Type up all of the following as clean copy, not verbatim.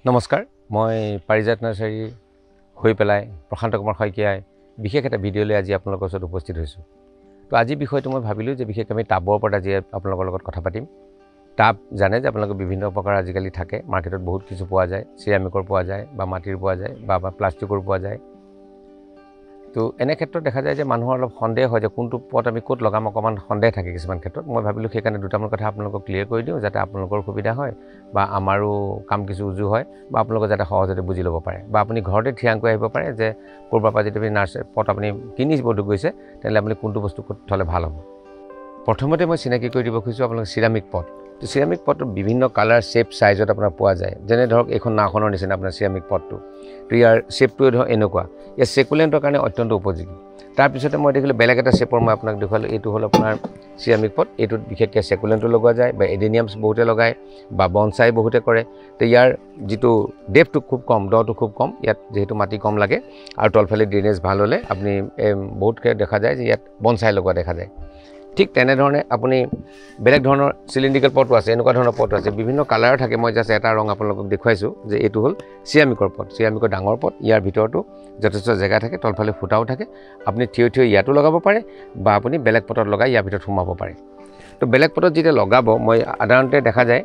নমস্কাৰ মই পাৰিজাত নাৰ্চাৰী হৈ পেলাই প্ৰশান্ত কুমাৰ শইকীয়াই বিশেষ এটা ভিডিঅ' লৈ আজি আপোনালোকৰ ওচৰত উপস্থিত হৈছোঁ। তো আজি বিষয়টো মই ভাবিলোঁ যে বিশেষ আমি টাবৰ ওপৰত আজি আপোনালোকৰ লগত কথা পাতিম। টাব জানে যে আপোনালোকে বিভিন্ন প্ৰকাৰ আজিকালি থাকে, মাৰ্কেটত বহুত কিছু পোৱা যায়, চিৰামিকৰ পোৱা যায় বা মাটিৰ পোৱা যায় বা প্লাষ্টিকৰ পোৱা যায়। তো এনে ক্ষেত্ৰত দেখা যায় যে মানুহৰ অলপ সন্দেহ হয় যে কোনটো পট আমি ক'ত লগাম, অকণমান সন্দেহ থাকে কিছুমান ক্ষেত্ৰত। মই ভাবিলোঁ সেইকাৰণে দুটামান কথা আপোনালোকক ক্লিয়াৰ কৰি দিওঁ যাতে আপোনালোকৰ সুবিধা হয় বা আমাৰো কাম কিছু উজু হয় বা আপোনালোকে যাতে সহজতে বুজি ল'ব পাৰে বা আপুনি ঘৰতে থিৰাংকৈ আহিব পাৰে যে ক'ৰবাৰ পৰা যদি আপুনি পট আপুনি কিনিব গৈছে তেনেহ'লে আপুনি কোনটো বস্তু ক'ত থ'লে ভাল হ'ব। প্ৰথমতে মই চিনাকি কৰি দিব খুজিছোঁ আপোনালোক চিৰামিক পট। তো চিৰামিক পটটো বিভিন্ন কালাৰ শ্বেপ চাইজত আপোনাৰ পোৱা যায়। যেনে ধৰক এইখন নাওখনৰ নিচিনা আপোনাৰ চিৰামিক পটটো। তো ইয়াৰ শ্বেপটোৱে ধৰক এনেকুৱা, ইয়াৰ চেকুলেণ্টৰ কাৰণে অত্যন্ত উপযোগী। তাৰপিছতে মই দেখিলোঁ বেলেগ এটা শ্বেপৰ মই আপোনাক দেখুৱালোঁ, এইটো হ'ল আপোনাৰ চিৰামিক পট। এইটোত বিশেষকৈ চেকুলেণ্টো লগোৱা যায় বা এডেনিয়ামছ বহুতে লগায় বা বনচাই বহুতে কৰে। তো ইয়াৰ যিটো ডেপটো খুব কম, দটো খুব কম, ইয়াত যিহেতু মাটি কম লাগে আৰু তলফালে ড্ৰেইনেজ ভাল হ'লে আপুনি বহুতকৈ দেখা যায় যে ইয়াত বনচাই লগোৱা দেখা যায়। ঠিক তেনেধৰণে আপুনি বেলেগ ধৰণৰ চিলিণ্ড্ৰিকেল পটো আছে, এনেকুৱা ধৰণৰ পটো আছে, বিভিন্ন কালাৰৰ থাকে। মই জাষ্ট এটা ৰং আপোনালোকক দেখুৱাইছোঁ যে এইটো হ'ল চিৰামিকৰ পট, চিৰামিকৰ ডাঙৰ পট। ইয়াৰ ভিতৰতো যথেষ্ট জেগা থাকে, তলফালে ফুটাও থাকে। আপুনি থিয় ইয়াতো লগাব পাৰে বা আপুনি বেলেগ পটত লগাই ইয়াৰ ভিতৰত সোমাব পাৰে। তো বেলেগ পটত যেতিয়া লগাব, মই সাধাৰণতে দেখা যায়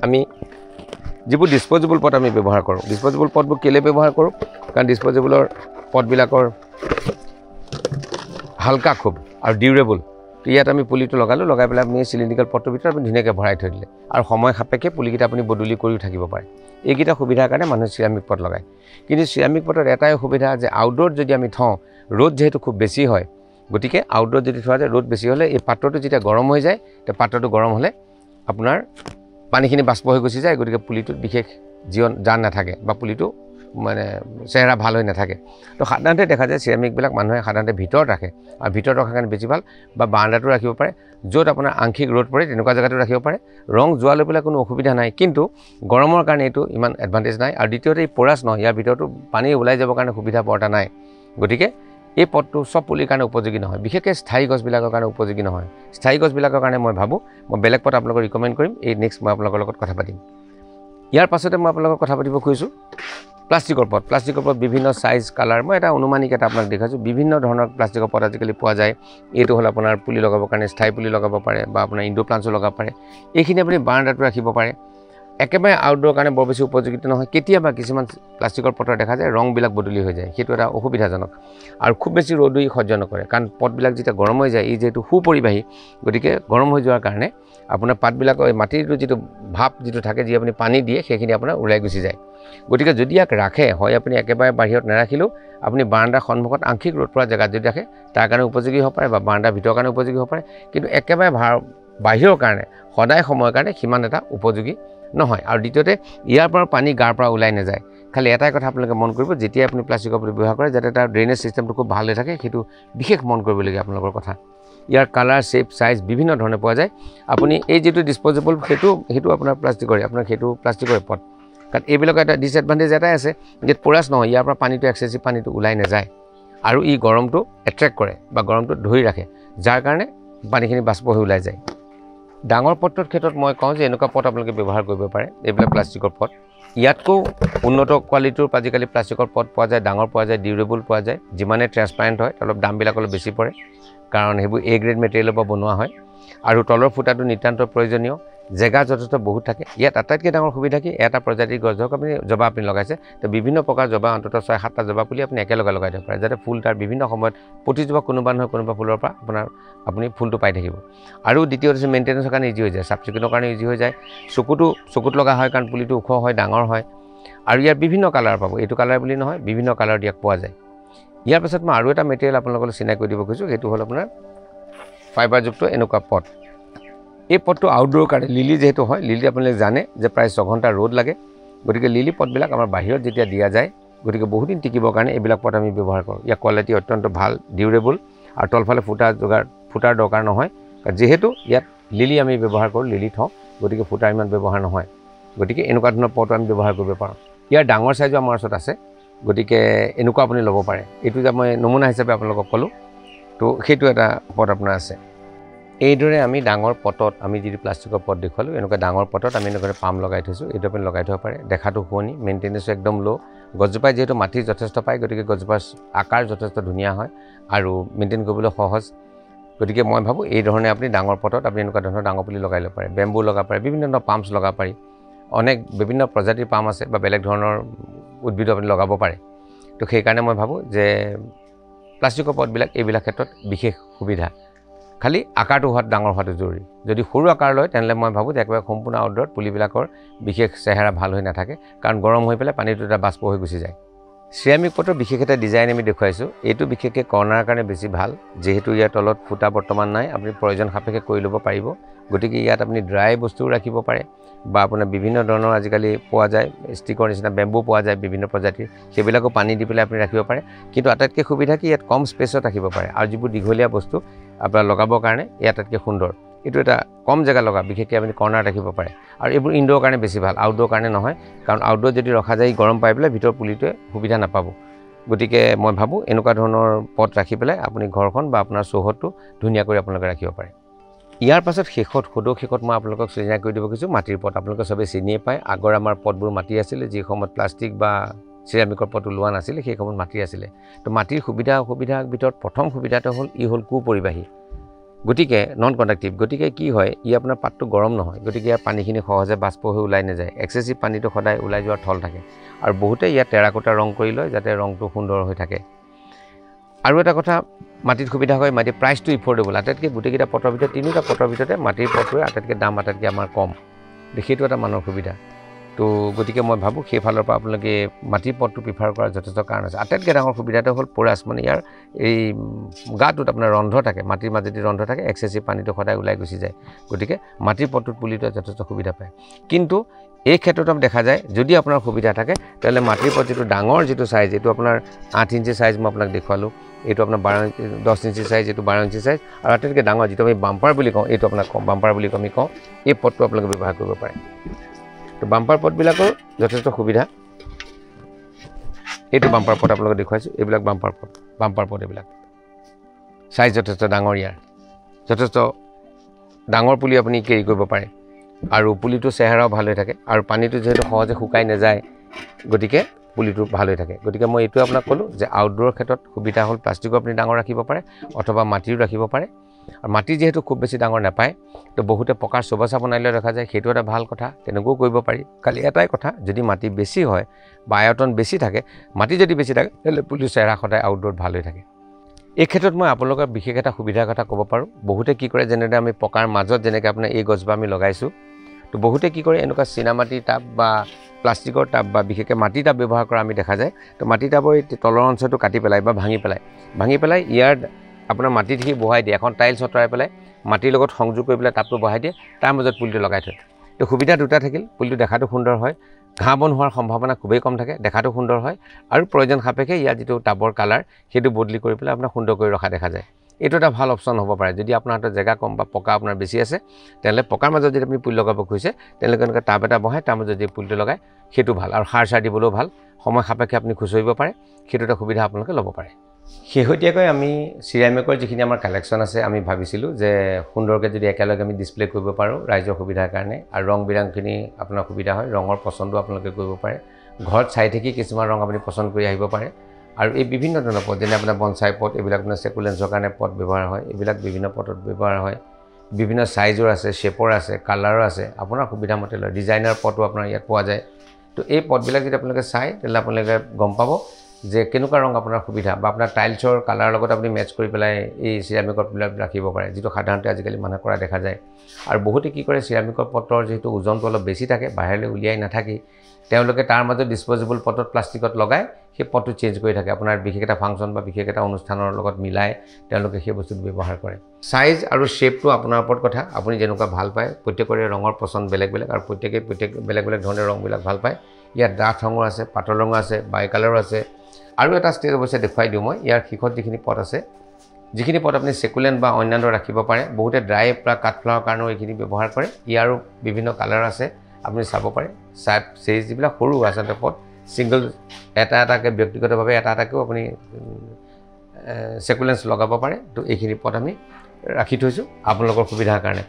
আমি যিবোৰ ডিছপ'জেবল পট আমি ব্যৱহাৰ কৰোঁ, ডিছপ'জেবল পটবোৰ কেলৈ ব্যৱহাৰ কৰোঁ? কাৰণ ডিছপ'জেবলৰ পটবিলাকৰ হালকা খুব আৰু ডিউৰেবল। তো ইয়াত আমি পুলিটো লগালোঁ, লগাই পেলাই আপুনি চিলিণ্ড্ৰিকেল পটটোৰ ভিতৰত আপুনি ধুনীয়াকৈ ভৰাই থৈ দিলে আৰু সময় সাপেক্ষে পুলিকেইটা আপুনি বদলি কৰিও থাকিব পাৰে। এইকেইটা সুবিধাৰ কাৰণে মানুহে চিৰামিক পট লগায়। কিন্তু চিৰামিক পটৰ এটাই সুবিধা যে আউটডোৰত যদি আমি থওঁ, ৰ'দ যিহেতু খুব বেছি হয়, গতিকে আউটডোৰত যদি থোৱা যায় ৰ'দ বেছি হ'লে এই পাত্ৰটো যেতিয়া গৰম হৈ যায়, তেতিয়া পাত্ৰটো গৰম হ'লে আপোনাৰ পানীখিনি বাষ্প হৈ গুচি যায়, গতিকে পুলিটোত বিশেষ জান নাথাকে বা পুলিটো মানে চেহেৰা ভাল হৈ নাথাকে। তো সাধাৰণতে দেখা যায় চিৰামিকবিলাক মানুহে সাধাৰণতে ভিতৰত ৰাখে আৰু ভিতৰত ৰখাৰ কাৰণে বেছি ভাল বা বাৰাণ্ডাটো ৰাখিব পাৰে, য'ত আপোনাৰ আংশিক ৰ'দ পৰে তেনেকুৱা জেগাটো ৰাখিব পাৰে। ৰং যোৱা লৈ পেলাই কোনো অসুবিধা নাই, কিন্তু গৰমৰ কাৰণে এইটো ইমান এডভান্টেজ নাই। আৰু দ্বিতীয়তে এই পৰাছ নহয়, ইয়াৰ ভিতৰতো পানী ওলাই যাবৰ কাৰণে সুবিধা বৰ্তা নাই। গতিকে এই পটটো চব পুলিৰ কাৰণে উপযোগী নহয়, বিশেষকৈ স্থায়ী গছবিলাকৰ কাৰণে উপযোগী নহয়। স্থায়ী গছবিলাকৰ কাৰণে মই ভাবোঁ মই বেলেগ পট আপোনালোকক ৰিকমেণ্ড কৰিম। এই নেক্সট মই আপোনালোকৰ লগত কথা পাতিম। ইয়াৰ পাছতে মই আপোনালোকক কথা পাতিব খুজিছোঁ প্লাষ্টিকৰ পট। প্লাষ্টিকৰ পট বিভিন্ন চাইজ কালাৰ, মই এটা অনুমানিক এটা আপোনাক দেখাইছোঁ। বিভিন্ন ধৰণৰ প্লাষ্টিকৰ পট আজিকালি পোৱা যায়। এইটো হ'ল আপোনাৰ পুলি লগাবৰ কাৰণে, স্থায়ী পুলি লগাব পাৰে বা আপোনাৰ ইনডোৰ প্লাণ্টছো লগাব পাৰে। এইখিনি আপুনি বাৰাণ্ডাটো ৰাখিব পাৰে। একেবাৰে আউটডোৰৰ কাৰণে বৰ বেছি উপযোগিত নহয়। কেতিয়াবা কিছুমান প্লাষ্টিকৰ পটৰ দেখা যায় ৰংবিলাক বদলি হৈ যায়, সেইটো এটা অসুবিধাজনক। আৰু খুব বেছি ৰ'দো ই সহ্য নকৰে, কাৰণ পটবিলাক যেতিয়া গৰম হৈ যায়, ই যিহেতু সুপৰিবাহী, গতিকে গৰম হৈ যোৱাৰ কাৰণে আপোনাৰ পাতবিলাকৰ মাটিৰ যিটো ভাপ যিটো থাকে, যি আপুনি পানী দিয়ে সেইখিনি আপোনাৰ ওলাই গুচি যায়। গতিকে যদি ইয়াক ৰাখে, হয় আপুনি একেবাৰে বাহিৰত নাৰাখিলেও আপুনি বাৰাণ্ডাৰ সন্মুখত আংশিক ৰ'দ পৰা জেগাত যদি ৰাখে তাৰ কাৰণে উপযোগী হ'ব পাৰে বা বাৰাণ্ডাৰ ভিতৰৰ কাৰণে উপযোগী হ'ব পাৰে। কিন্তু একেবাৰে বাহিৰৰ কাৰণে সদায় সময়ৰ কাৰণে সিমান এটা উপযোগী নহয়। আৰু দ্বিতীয়তে ইয়াৰ পৰা পানী গাৰ পৰা ওলাই নাযায়। খালি এটাই কথা আপোনালোকে মন কৰিব, যেতিয়া আপুনি প্লাষ্টিকৰ পুলি ব্যৱহাৰ কৰে যাতে তাৰ ড্ৰেইনেজ ছিষ্টেমটো খুব ভাল হৈ থাকে, সেইটো বিশেষ মন কৰিবলগীয়া আপোনালোকৰ কথা। ইয়াৰ কালাৰ শ্বেপ চাইজ বিভিন্ন ধৰণে পোৱা যায়। আপুনি এই যিটো ডিছপ'জেবল সেইটো আপোনাৰ প্লাষ্টিকৰে, আপোনাৰ সেইটো প্লাষ্টিকৰে পট। কাৰণ এইবিলাকৰ এটা ডিছএডভান্টেজ এটাই আছে, যে পৰাছ নহয়, ইয়াৰ পৰা পানীটো এক্সেচিভ পানীটো ওলাই নাযায় আৰু ই গৰমটো এট্ৰেক্ট কৰে বা গৰমটো ধৰি ৰাখে, যাৰ কাৰণে পানীখিনি বাষ্প হৈ ওলাই যায়। ডাঙৰ পটৰ ক্ষেত্ৰত মই কওঁ যে এনেকুৱা পট আপোনালোকে ব্যৱহাৰ কৰিব পাৰে, এইবিলাক প্লাষ্টিকৰ পট। ইয়াতকৈও উন্নত কোৱালিটিৰ আজিকালি প্লাষ্টিকৰ পট পোৱা যায়, ডাঙৰ পোৱা যায়, ডিউৰেবল পোৱা যায়। যিমানে ট্ৰেন্সপাৰেণ্ট হয় অলপ দামবিলাক অলপ বেছি পৰে, কাৰণ সেইবোৰ A গ্ৰেড মেটেৰিয়েলৰ পৰা বনোৱা হয় আৰু তলৰ ফুটাটো নিতান্ত প্ৰয়োজনীয়। জেগা যথেষ্ট বহুত থাকে। ইয়াত আটাইতকৈ ডাঙৰ সুবিধা কি, এটা প্ৰজাতিৰ গছ ধৰক আপুনি জবা আপুনি লগাইছে, তো বিভিন্ন প্ৰকাৰ জবা অন্ততঃ 6-7টা জবা পুলি আপুনি একেলগে লগাই দিব পাৰে, যাতে ফুল তাৰ বিভিন্ন সময়ত প্ৰতিজোপা কোনোবা নহয় কোনোবা ফুলৰ পৰা আপুনি ফুলটো পাই থাকিব। আৰু দ্বিতীয়তে হৈছে মেইনটেনেন্সৰ কাৰণে ইজি হৈ যায়, চাফ চিকুণৰ কাৰণে ইজি হৈ যায়। চকুত লগা হয় কাৰণ পুলিটো ওখ হয়, ডাঙৰ হয়। আৰু ইয়াৰ বিভিন্ন কালাৰ পাব, এইটো কালাৰ বুলি নহয়, বিভিন্ন কালাৰ ইয়াক পোৱা যায়। ইয়াৰ পাছত মই আৰু এটা মেটেৰিয়েল আপোনালোকক চিনাকি কৰি দিব খুজিছোঁ, সেইটো হ'ল আপোনাৰ ফাইবাৰযুক্ত এনেকুৱা পট। এই পটটো আউটডোৰৰ কাৰণে, লিলি যিহেতু হয়, লিলি আপোনালোকে জানে যে প্ৰায় 6 ঘণ্টা ৰ'দ লাগে, গতিকে লিলি পটবিলাক আমাৰ বাহিৰত যেতিয়া দিয়া যায়, গতিকে বহুদিন টিকিবৰ কাৰণে এইবিলাক পট আমি ব্যৱহাৰ কৰোঁ। ইয়াৰ কোৱালিটি অত্যন্ত ভাল, ডিউৰেবল আৰু তলফালে ফুটাৰ দৰকাৰ নহয়, যিহেতু ইয়াত লিলি আমি ব্যৱহাৰ কৰোঁ, লিলি থওঁ, গতিকে ফুটাৰ ইমান ব্যৱহাৰ নহয়। গতিকে এনেকুৱা ধৰণৰ পট আমি ব্যৱহাৰ কৰিব পাৰোঁ। ইয়াৰ ডাঙৰ চাইজো আমাৰ ওচৰত আছে, গতিকে এনেকুৱা আপুনি ল'ব পাৰে। এইটো যে মই নমুনা হিচাপে আপোনালোকক ক'লোঁ, তো সেইটো এটা পট আপোনাৰ আছে। এইদৰে আমি ডাঙৰ পটত আমি যিটো প্লাষ্টিকৰ পট দেখুৱালোঁ এনেকুৱা ডাঙৰ পটত আমি এনেকৈ পাম লগাই থৈছোঁ এইটো আপুনি লগাই থ'ব পাৰে দেখাটো শুৱনি মেইনটেনেন্সো একদম ল' গছজোপাই যিহেতু মাটি যথেষ্ট পায় গতিকে গছজোপাৰ আকাৰ যথেষ্ট ধুনীয়া হয় আৰু মেইনটেইন কৰিবলৈ সহজ গতিকে মই ভাবোঁ এই ধৰণে আপুনি ডাঙৰ পটত আপুনি এনেকুৱা ধৰণৰ ডাঙৰ পুলি লগাই ল'ব পাৰে বেম্বু লগাব পাৰে বিভিন্ন ধৰণৰ পাম্পছ লগাব পাৰি অনেক বিভিন্ন প্ৰজাতিৰ পাম আছে বা বেলেগ ধৰণৰ উদ্ভিদ আপুনি লগাব পাৰে তো সেইকাৰণে মই ভাবোঁ যে প্লাষ্টিকৰ পটবিলাক এইবিলাক ক্ষেত্ৰত বিশেষ সুবিধা খালি আকাৰটো হোৱাত ডাঙৰ হোৱাটো জৰুৰী যদি সৰু আকাৰ লয় তেনেহ'লে মই ভাবোঁ যে একেবাৰে সম্পূৰ্ণ আউটডোৰত পুলিবিলাকৰ বিশেষ চেহেৰা ভাল হৈ নাথাকে কাৰণ গৰম হৈ পেলাই পানীটো এটা বাষ্প হৈ গুচি যায় চিৰামিক পটৰ বিশেষ এটা ডিজাইন আমি দেখুৱাইছোঁ এইটো বিশেষকৈ কৰ্ণাৰ কাৰণে বেছি ভাল যিহেতু ইয়াৰ তলত ফুটা বৰ্তমান নাই আপুনি প্ৰয়োজন সাপেক্ষে কৰি ল'ব পাৰিব গতিকে ইয়াত আপুনি ড্ৰাই বস্তুও ৰাখিব পাৰে বা আপোনাৰ বিভিন্ন ধৰণৰ আজিকালি পোৱা যায় ষ্টিকৰ নিচিনা বেম্বু পোৱা যায় বিভিন্ন প্ৰজাতিৰ সেইবিলাকো পানী দি পেলাই আপুনি ৰাখিব পাৰে কিন্তু আটাইতকৈ সুবিধা কি ইয়াত কম স্পেচত ৰাখিব পাৰে আৰু যিবোৰ দীঘলীয়া বস্তু আপোনাৰ লগাবৰ কাৰণে ইয়াত আটাইতকৈ সুন্দৰ এইটো এটা কম জেগা লগা বিশেষকৈ আপুনি কৰ্ণাৰ ৰাখিব পাৰে আৰু এইবোৰ ইনডোৰ কাৰণে বেছি ভাল আউটডোৰ কাৰণে নহয় কাৰণ আউটডোৰ যদি ৰখা যায় গৰম পাই পেলাই ভিতৰ পুলিটোৱে সুবিধা নাপাব গতিকে মই ভাবোঁ এনেকুৱা ধৰণৰ পট ৰাখি পেলাই আপুনি ঘৰখন বা আপোনাৰ চৌহদটো ধুনীয়া কৰি আপোনালোকে ৰাখিব পাৰে ইয়াৰ পাছত শেষত মই আপোনালোকক চিনাই কৰি দিব খুজিছোঁ মাটিৰ পট আপোনালোকে চবেই চিনিয়ে পায় আগৰ আমাৰ পটবোৰ মাটি আছিলে যি সময়ত প্লাষ্টিক বা চিৰামিকৰ পট ওলোৱা নাছিলে সেই সময়ত মাটি আছিলে তো মাটিৰ সুবিধা অসুবিধাৰ ভিতৰত প্ৰথম সুবিধাটো হ'ল ই হ'ল কুপৰিবাহী গতিকে নন কণ্ডাক্টিভ গতিকে কি হয় ই আপোনাৰ পাতটো গৰম নহয় গতিকে ইয়াৰ পানীখিনি সহজে বাষ্প হৈ ওলাই নাযায় এক্সেছিভ পানীটো সদায় ওলাই যোৱাৰ থল থাকে আৰু বহুতে ইয়াত টেৰাকোটা ৰং কৰি লয় যাতে ৰংটো সুন্দৰ হৈ থাকে আৰু এটা কথা মাটিত সুবিধা হয় মাটিৰ প্ৰাইচটো এফৰ্ডেবল আটাইতকৈ গোটেইকেইটা পটৰ ভিতৰত তিনিটা পটৰ ভিতৰতে মাটিৰ পটটোৱে আটাইতকৈ দাম আটাইতকৈ আমাৰ কম সেইটো এটা মানুহৰ সুবিধা তো গতিকে মই ভাবোঁ সেইফালৰ পৰা আপোনালোকে মাটিৰ পটটো প্ৰিফাৰ কৰাৰ যথেষ্ট কাৰণ আছে আটাইতকৈ ডাঙৰ সুবিধাটো হ'ল পৰাছ মানে ইয়াৰ এই গাটোত আপোনাৰ ৰন্ধ থাকে মাটিৰ মাজেদি ৰন্ধ থাকে এক্সেছিভ পানীটো সদায় ওলাই গুচি যায় গতিকে মাটিৰ পটটোত পুলিটোৱে যথেষ্ট সুবিধা পায় কিন্তু এই ক্ষেত্ৰত দেখা যায় যদি আপোনাৰ সুবিধা থাকে তেতিয়াহ'লে মাটিৰ পট যিটো ডাঙৰ যিটো চাইজ এইটো আপোনাৰ 8 ইঞ্চি চাইজ মই আপোনাক দেখুৱালোঁ এইটো আপোনাৰ 10 ইঞ্চি চাইজ এইটো 12 ইঞ্চি চাইজ আৰু আটাইতকৈ ডাঙৰ যিটো আমি বাম্পাৰ বুলি কওঁ এইটো আপোনাক বাম্পাৰ বুলি আমি কওঁ এই পটটো আপোনালোকে ব্যৱহাৰ কৰিব পাৰে তো বাম্পাৰ পটবিলাকৰ যথেষ্ট সুবিধা এইটো বাম্পাৰ পট আপোনালোকে দেখুৱাইছোঁ এইবিলাক বাম্পাৰ পট এইবিলাক চাইজ যথেষ্ট ডাঙৰ ইয়াৰ যথেষ্ট ডাঙৰ পুলি আপুনি কেৰি কৰিব পাৰে আৰু পুলিটো চেহেৰাও ভাল হৈ থাকে আৰু পানীটো যেহেতু সহজে শুকাই নাযায় গতিকে পুলিটো ভাল হৈ থাকে গতিকে মই এইটো আপোনাক ক'লোঁ যে আউটডোৰৰ ক্ষেত্ৰত সুবিধা হ'ল প্লাষ্টিকো আপুনি ডাঙৰ ৰাখিব পাৰে অথবা মাটিও ৰাখিব পাৰে আৰু মাটি যেহেতু খুব বেছি ডাঙৰ নাপায় তো বহুতে পকাৰ চৌবাচা বনাই লৈ ৰখা যায় সেইটো এটা ভাল কথা তেনেকৈও কৰিব পাৰি খালি এটাই কথা যদি মাটি বেছি হয় বা আয়তন বেছি থাকে মাটি যদি বেছি থাকে তেতিয়াহ'লে পুলিৰ চেহেৰা সদায় আউটডোৰত ভাল হৈ থাকে এই ক্ষেত্ৰত মই আপোনালোকৰ বিশেষ এটা সুবিধাৰ কথা ক'ব পাৰোঁ বহুতে কি কৰে যেনেদৰে আমি পকাৰ মাজত যেনেকৈ আপোনাৰ এই গছজোপা আমি লগাইছোঁ তো বহুতে কি কৰে এনেকুৱা চিনামাটিৰ টাব বা প্লাষ্টিকৰ টাব বা বিশেষকৈ মাটিৰ টাব ব্যৱহাৰ কৰা আমি দেখা যায় তো মাটিৰ টাবৰ এই তলৰ অংশটো কাটি পেলাই বা ভাঙি পেলাই ইয়াৰ আপোনাৰ মাটিত সি বহাই দিয়ে এখন টাইলছ আঁতৰাই পেলাই মাটিৰ লগত সংযোগ কৰি পেলাই টাবটো বহাই দিয়ে তাৰ মাজত পুলিটো লগাই থয় তো সুবিধা দুটা থাকিল পুলিটো দেখাটো সুন্দৰ হয় ঘাঁহ বন হোৱাৰ সম্ভাৱনা খুবেই কম থাকে দেখাটো সুন্দৰ হয় আৰু প্ৰয়োজন সাপেক্ষে ইয়াৰ যিটো টাবৰ কালাৰ সেইটো বদলি কৰি পেলাই আপোনাৰ সুন্দৰ কৰি ৰখা দেখা যায় এইটো এটা ভাল অপশ্যন হ'ব পাৰে যদি আপোনাৰ হাতত জেগা কম বা পকা আপোনাৰ বেছি আছে তেনেহ'লে পকাৰ মাজত যদি আপুনি পুলি লগাব খুজিছে তেনেহ'লে এনেকৈ টাব এটা বহাই তাৰ মাজত যদি পুলিটো লগায় সেইটো ভাল আৰু সাৰ দিবলৈও ভাল সময় সাপেক্ষে আপুনি খুচৰিব পাৰে সেইটো এটা সুবিধা আপোনালোকে ল'ব পাৰে শেহতীয়াকৈ আমি চিৰামিকৰ যিখিনি আমাৰ কালেকশ্যন আছে আমি ভাবিছিলোঁ যে সুন্দৰকৈ যদি একেলগে আমি ডিছপ্লে কৰিব পাৰোঁ ৰাইজৰ সুবিধাৰ কাৰণে আৰু ৰং বিৰংখিনি আপোনাৰ সুবিধা হয় ৰঙৰ পচন্দো আপোনালোকে কৰিব পাৰে ঘৰত চাই থাকি কিছুমান ৰং আপুনি পচন্দ কৰি আহিব পাৰে আৰু এই বিভিন্ন ধৰণৰ পট যেনে আপোনাৰ বনচাই পট এইবিলাক আপোনাৰ চেকুলেঞ্চৰ কাৰণে পট ব্যৱহাৰ হয় এইবিলাক বিভিন্ন পটত ব্যৱহাৰ হয় বিভিন্ন চাইজৰ আছে শ্বেপৰ আছে কালাৰৰ আছে আপোনাৰ সুবিধা মতে লয় ডিজাইনাৰ পটো আপোনাৰ ইয়াত পোৱা যায় তো এই পটবিলাক যদি আপোনালোকে চাই তেতিয়াহ'লে আপোনালোকে গম পাব যে কেনেকুৱা ৰং আপোনাৰ সুবিধা বা আপোনাৰ টাইলছৰ কালাৰৰ লগত আপুনি মেচ কৰি পেলাই এই চিৰামিকৰ পটবিলাক ৰাখিব পাৰে যিটো সাধাৰণতে আজিকালি মানুহে কৰা দেখা যায় আৰু বহুতে কি কৰে চিৰামিকৰ পটৰ যিহেতু ওজনটো অলপ বেছি থাকে বাহিৰলৈ উলিয়াই নাথাকি তেওঁলোকে তাৰ মাজত ডিছপ'জেবল পটত প্লাষ্টিকত লগাই সেই পটটো চেঞ্জ কৰি থাকে আপোনাৰ বিশেষ এটা ফাংচন বা বিশেষ এটা অনুষ্ঠানৰ লগত মিলাই তেওঁলোকে সেই বস্তুটো ব্যৱহাৰ কৰে সাইজ আৰু শেপটো আপোনাৰ ওপৰত কথা আপুনি যেনেকুৱা ভাল পায় প্ৰত্যেকৰে ৰঙৰ পছন্দ বেলেগ আৰু প্ৰত্যেক বেলেগ ধৰণৰ ৰংবিলাক ভাল পায় ইয়াত ডাঠ ৰঙৰ আছে পাতল ৰঙৰ আছে বাই কালাৰো আছে আৰু এটা ষ্টেজ অৱশ্যে দেখুৱাই দিওঁ মই ইয়াৰ শেষত যিখিনি পট আছে যিখিনি পট আপুনি চেকুলেণ্ট বা অন্যান্য ৰাখিব পাৰে বহুতে ড্ৰাই বা কাঠফ্লাৱাৰ কাৰণেও এইখিনি ব্যৱহাৰ কৰে ইয়াৰো বিভিন্ন কালাৰ আছে আপুনি চাব পাৰে চাইপ চেইজ যিবিলাক সৰু আচলতে পট সিঙ্গল এটাকে ব্যক্তিগতভাৱে এটাকেও আপুনি চেকুলেন্স লগাব পাৰে তো এইখিনি পট আমি ৰাখি থৈছোঁ আপোনালোকৰ সুবিধাৰ কাৰণে।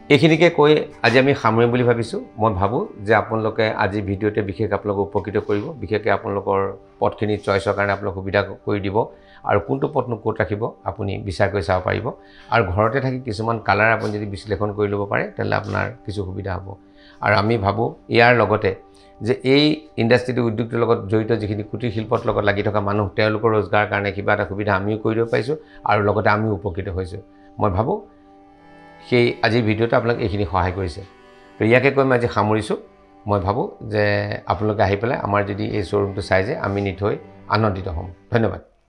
এইখিনিকে কৈ আজি আমি সামৰিম বুলি ভাবিছোঁ। মই ভাবোঁ যে আপোনালোকে আজি ভিডিঅ'তে বিশেষ আপোনালোকক উপকৃত কৰিব, বিশেষকৈ আপোনালোকৰ পথখিনি চইচৰ কাৰণে আপোনালোক সুবিধা কৰি দিব আৰু কোনটো পথনো ক'ত ৰাখিব আপুনি বিচাৰ কৰি চাব পাৰিব। আৰু ঘৰতে থাকি কিছুমান কালাৰ আপুনি যদি বিশ্লেষণ কৰি ল'ব পাৰে তেতিয়াহ'লে আপোনাৰ কিছু সুবিধা হ'ব। আৰু আমি ভাবোঁ ইয়াৰ লগতে যে এই ইণ্ডাষ্ট্ৰিটো উদ্যোগটোৰ লগত জড়িত যিখিনি কুটিৰ শিল্পৰ লগত লাগি থকা মানুহ তেওঁলোকৰ ৰোজগাৰৰ কাৰণে কিবা এটা সুবিধা আমিও কৰি দিব পাৰিছোঁ আৰু লগতে আমিও উপকৃত হৈছোঁ। মই ভাবোঁ সেই আজিৰ ভিডিঅ'টো আপোনাক এইখিনি সহায় কৰিছে। তো ইয়াকে কৈ মই আজি সামৰিছোঁ। মই ভাবোঁ যে আপোনালোকে আহি পেলাই আমাৰ যদি এই শ্ব'ৰুমটো চাই যে আমি নিথৈ আনন্দিত হ'ম। ধন্যবাদ।